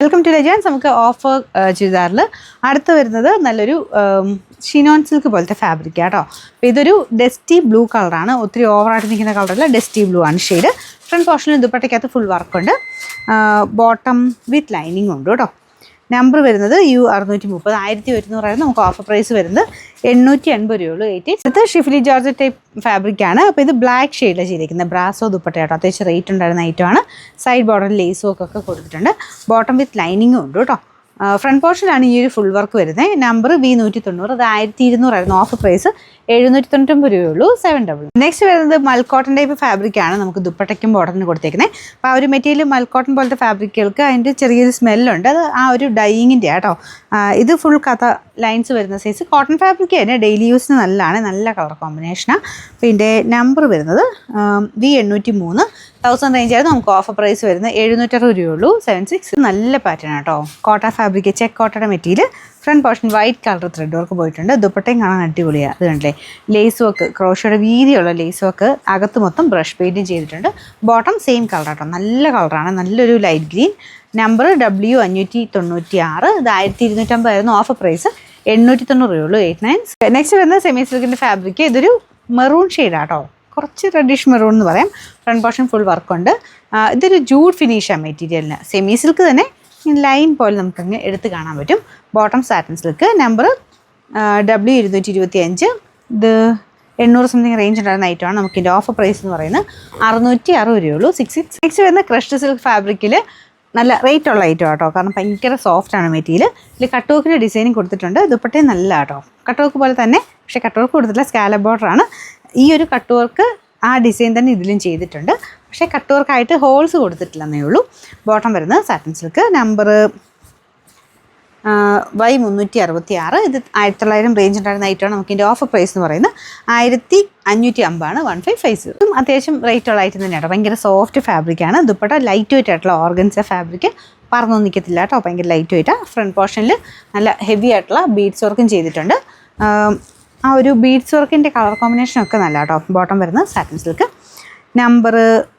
Welcome to Legends. നമുക്ക് offer ചുരിദാറിൽ അടുത്ത് വരുന്നത് നല്ലൊരു ഷിനോൺ സിൽക്ക് പോലത്തെ ഫാബ്രിക് ആട്ടോ. അപ്പോൾ ഇതൊരു ഡസ്റ്റി ബ്ലൂ കളറാണ്, ഒത്തിരി ഓവറായിട്ട് നിൽക്കുന്ന കളറല്ല, ഡസ്റ്റി ബ്ലൂ ആണ് ഷെയ്ഡ്. ഫ്രണ്ട് പോർഷനിൽ ദുപ്പട്ടയ്ക്കകത്ത് ഫുൾ വർക്കുണ്ട്, ബോട്ടം വിത്ത് ലൈനിങ് ഉണ്ട് കേട്ടോ. നമ്പർ വരുന്നത് U630, 1100 നമുക്ക് ഓഫർ പ്രൈസ് വരുന്നത് 880 രൂപയുള്ളൂ. 88 അടുത്ത് ഷിഫ്ലി ജോർജറ്റ് ടൈപ്പ് ഫാബ്രിക് ആണ്. അപ്പോൾ ഇത് ബ്ലാക്ക് ഷെയ്ഡിലാണ് ചെയ്തിരിക്കുന്നത്, ബ്രാസോ ദുപ്പട്ട കേട്ടോ. അത്യാവശ്യം റേറ്റ് ഉണ്ടായിരുന്ന ഐറ്റമാണ്. സൈഡ് ബോർഡറിൽ ലേസ് ഒക്കെ കൊടുത്തിട്ടുണ്ട്, ബോട്ടം വിത്ത് ലൈനിങ്ങും ഉണ്ട് കേട്ടോ. ഫ്രണ്ട് പോർഷനിലാണ് ഈ ഒരു ഫുൾ വർക്ക് വരുന്നത്. നമ്പർ V190, അത് 1200 ഓഫർ പ്രൈസ് 799 രൂപയുള്ളൂ. 700. നെക്സ്റ്റ് വരുന്നത് മൽക്കോട്ടൺ ടൈപ്പ് ഫാബ്രിക് ആണ്, നമുക്ക് ദുപ്പട്ടയ്ക്കും ബോർഡറിന് കൊടുത്തേക്കുന്നത്. അപ്പോൾ ആ ഒരു മെറ്റീരിയൽ മൽക്കോട്ടൺ പോലത്തെ ഫാബ്രിക്കുകൾക്ക് അതിൻ്റെ ചെറിയൊരു സ്മെല്ലുണ്ട്, അത് ആ ഒരു ഡൈയിങ്ങിൻ്റെ കേട്ടോ. ഇത് ഫുൾ കഥ ലൈൻസ് വരുന്ന സൈസ് കോട്ടൺ ഫാബ്രിക് തന്നെ, ഡെയിലി യൂസിന് നല്ലതാണ്, നല്ല കളർ കോമ്പിനേഷനാണ്. അപ്പോൾ ഇതിൻ്റെ നമ്പർ വരുന്നത് V803, 1000 റേഞ്ച് ആയിരുന്നു. നമുക്ക് ഓഫർ പ്രൈസ് വരുന്നത് 760 രൂപയുള്ളൂ. 76. നല്ല പാറ്റേൺ ആട്ടോ, കോട്ട ഫാബ്രിക്, ചെക്ക് കോട്ടയുടെ material. Front portion white colour thread work പോയിട്ടുണ്ട്, ദുപ്പട്ടയും കാണാൻ അടിപൊളിയാണ്. അത് കണ്ടില്ലേ, ലേസ് വർക്ക്, ക്രോഷയുടെ വീതിയുള്ള ലേസ് വർക്ക്, അകത്ത് മൊത്തം ബ്രഷ് പെയിൻറ്റും ചെയ്തിട്ടുണ്ട്. ബോട്ടം സെയിം കളർ ആട്ടോ, നല്ല കളറാണ്, നല്ലൊരു ലൈറ്റ് ഗ്രീൻ. നമ്പർ W596, ഇത് 1250 ആയിരുന്നു. ഓഫർ പ്രൈസ് 890 രൂപയുള്ളൂ. 89. നെക്സ്റ്റ് വരുന്നത് സെമി സിൽക്കിൻ്റെ ഫാബ്രിക്, ഇതൊരു മെറൂൺ ഷെയ്ഡാട്ടോ, കുറച്ച് റെഡിഷ് മെറൂൺ എന്ന് പറയാം. ഫ്രണ്ട് പോർഷൻ ഫുൾ വർക്കുണ്ട്. ഇതൊരു ജൂഡ് ഫിനിഷാണ് മെറ്റീരിയലിന്, സെമി സിൽക്ക് തന്നെ ലൈൻ പോലെ നമുക്കങ്ങ് എടുത്ത് കാണാൻ പറ്റും. Bottom satin silk. Number W225, ഇത് 800 സംതിങ് റേഞ്ച് ഉണ്ടായിരുന്ന ഐറ്റമാണ്. നമുക്ക് ഇതിൻ്റെ ഓഫർ പ്രൈസ് എന്ന് പറയുന്നത് 660 രൂപയുള്ളൂ. 66. നെക്സ്റ്റ് വരുന്ന ക്രഷ്ഡ് സിൽക്ക് ഫാബ്രിക്കിൽ നല്ല റേറ്റ് ഉള്ള ഐറ്റം ആട്ടോ, കാരണം ഭയങ്കര സോഫ്റ്റാണ് മെറ്റീരിയൽ. ഇതിൽ കട്ട് വർക്കിൻ്റെ ഡിസൈനിങ് കൊടുത്തിട്ടുണ്ട്, ദുപ്പട്ടയും നല്ല ആട്ടോ, കട്ട് വർക്ക് പോലെ തന്നെ, പക്ഷേ കട്ട് വർക്ക് കൊടുത്തില്ല, സ്കാലപ്പ് ബോർഡറാണ്. ഈ ഒരു കട്ട് വർക്ക് ആ ഡിസൈൻ തന്നെ ഇതിലും ചെയ്തിട്ടുണ്ട്, പക്ഷേ കട്ട് വർക്കായിട്ട് ഹോൾസ് കൊടുത്തിട്ടില്ലെന്നേ ഉള്ളൂ. ബോട്ടം വരുന്നത് സാറ്റൻ സിൽക്ക്. നമ്പർ Y366, ഇത് 1900 റേഞ്ച് ഉണ്ടായിരുന്ന ഐറ്റമാണ്. നമുക്ക് ഇതിൻ്റെ ഓഫർ പ്രൈസ് എന്ന് പറയുന്നത് 1550 1550. അത്യാവശ്യം റേറ്റ് ഉള്ള ഐറ്റം തന്നെയാണ്, ഭയങ്കര സോഫ്റ്റ് ഫാബ്രിക്കാണ്. ദുപ്പട്ട ലൈറ്റ് വെയിറ്റ് ആയിട്ടുള്ള ഓർഗൻസ ഫാബ്രിക്, പറന്നൊന്നും നിൽക്കത്തില്ല കേട്ടോ, ഭയങ്കര ലൈറ്റ് വെയിറ്റാണ്. ഫ്രണ്ട് പോർഷനിൽ നല്ല ഹെവി ആയിട്ടുള്ള ബീഡ്സ് വർക്കും ചെയ്തിട്ടുണ്ട്. ആ ഒരു ബീഡ്സ് വർക്കിൻ്റെ കളർ കോമ്പിനേഷനൊക്കെ നല്ല കേട്ടോ. ബോട്ടം വരുന്നത് സാറ്റൻ സിൽക്ക്. നമ്പർ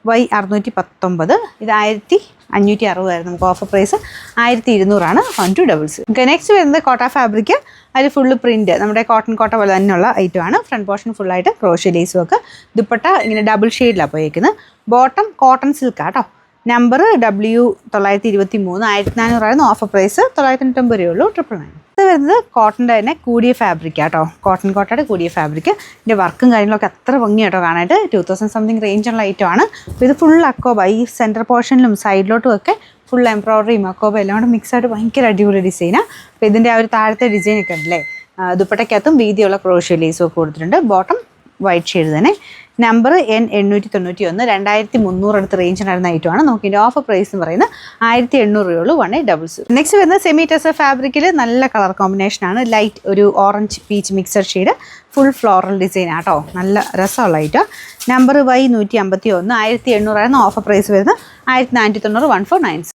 Y619, ഇത് 1560 ആയിരുന്നു. നമുക്ക് ഓഫർ പ്രൈസ് 1200. 1200. നെക്സ്റ്റ് വരുന്നത് കോട്ട ഫാബ്രിക്, അതിൽ ഫുള്ള് പ്രിൻറ്റ്, നമ്മുടെ കോട്ടൺ കോട്ട പോലെ തന്നെയുള്ള ഐറ്റമാണ്. ഫ്രണ്ട് പോർഷൻ ഫുള്ളായിട്ട് ക്രോഷ്യ ലേസ് വർക്ക്, ദുപ്പട്ട ഇങ്ങനെ ഡബിൾ ഷെയ്ഡിലാണ് പോയേക്കുന്നത്. ബോട്ടം കോട്ടൺ സിൽക്കാട്ടോ. നമ്പർ W923, 1400 ആയിരുന്നു. ഓഫർ പ്രൈസ് 990 രൂപയുള്ളൂ. 999. ഇത് വരുന്നത് കോട്ടൻ്റെ തന്നെ കൂടിയ ഫാബ്രിക് ആട്ടോ, കോട്ടൺ കോട്ടയുടെ കൂടിയ ഫാബ്രിക്. ഇതിൻ്റെ വർക്കും കാര്യങ്ങളൊക്കെ അത്ര ഭംഗിയാട്ടോ കാണാനായിട്ട്. 2000 സംതിങ് റേഞ്ചുള്ള ഐറ്റമാണ്. അപ്പോൾ ഇത് ഫുൾ അക്കോബ, ഈ സെൻറ്റർ പോർഷനിലും സൈഡിലോട്ടും ഒക്കെ ഫുൾ എംബ്രോയ്ഡറിയും അക്കോബ എല്ലാം കൂടെ മിക്സായിട്ട് ഭയങ്കര അടിപൊളി ഡിസൈനാണ്. അപ്പോൾ ഇതിൻ്റെ ആ ഒരു താഴത്തെ ഡിസൈനൊക്കെ ഉണ്ടല്ലേ, ദുപ്പട്ടയ്ക്കകത്തും വീതിയുള്ള ക്രോഷ്യ ലേസും ഒക്കെ കൊടുത്തിട്ടുണ്ട്. ബോട്ടം വൈറ്റ് ഷെയ്ഡ് തന്നെ. നമ്പർ N891, 2300 അടുത്ത് റേഞ്ച് ഉണ്ടായിരുന്ന ഐറ്റമാണ്. നമുക്ക് ഇതിൻ്റെ ഓഫർ പ്രൈസ് എന്ന് പറയുന്നത് 1800 രൂപയുള്ളൂ. 1800. നെക്സ്റ്റ് വരുന്നത് സെമി ടെസർ ഫാബ്രിക്കിൽ നല്ല കളർ കോമ്പിനേഷനാണ്, ലൈറ്റ് ഒരു orange peach mixed shade, full floral design ആട്ടോ, നല്ല രസമുള്ള ഐറ്റം. നമ്പർ Y151, 1800 ആയിരുന്നു. ഓഫർ പ്രൈസ് വരുന്നത് 1490. 1490.